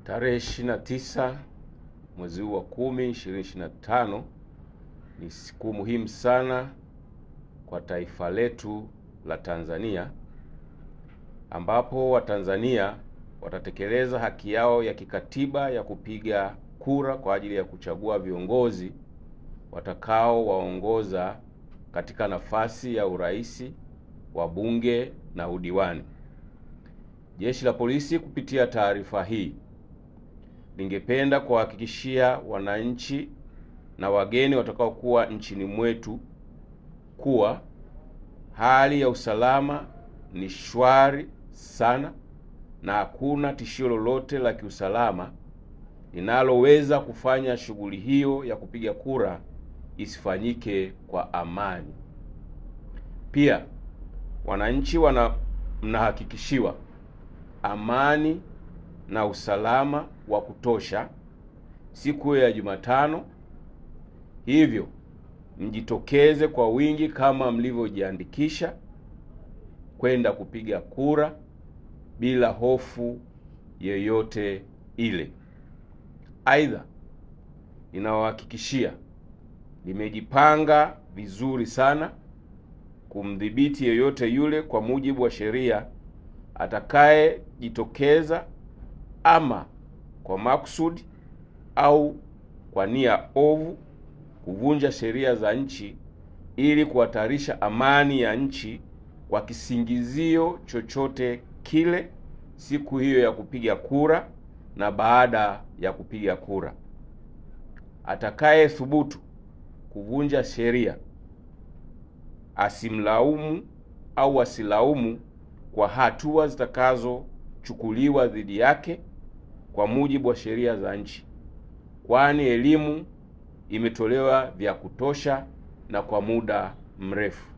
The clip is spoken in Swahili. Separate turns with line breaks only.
Tarehe 29 mwezi wa 10 2025 ni siku muhimu sana kwa taifa letu la Tanzania, ambapo Watanzania watatekeleza haki yao ya kikatiba ya kupiga kura kwa ajili ya kuchagua viongozi watakao waongoza katika nafasi ya urais, wabunge na udiwani. Jeshi la Polisi kupitia taarifa hii lingependa kuhakikishia wananchi na wageni watakaokuwa nchini mwetu kuwa hali ya usalama ni shwari sana na hakuna tishio lolote la kiusalama linaloweza kufanya shughuli hiyo ya kupiga kura isifanyike kwa amani. Pia wananchi mnahakikishiwa amani na usalama wa kutosha siku ya Jumatano, hivyo mjitokeze kwa wingi kama mlivyojiandikisha kwenda kupiga kura bila hofu yoyote ile. Aidha, ninawahakikishia nimejipanga vizuri sana kumdhibiti yeyote yule kwa mujibu wa sheria atakayejitokeza ama kwa makusudi au kwa nia ovu kuvunja sheria za nchi ili kuhatarisha amani ya nchi kwa kisingizio chochote kile siku hiyo ya kupiga kura na baada ya kupiga kura. Atakaye thubutu kuvunja sheria asimlaumu au asilaumu kwa hatua zitakazochukuliwa dhidi yake kwa mujibu wa sheria za nchi, kwani elimu imetolewa vya kutosha na kwa muda mrefu.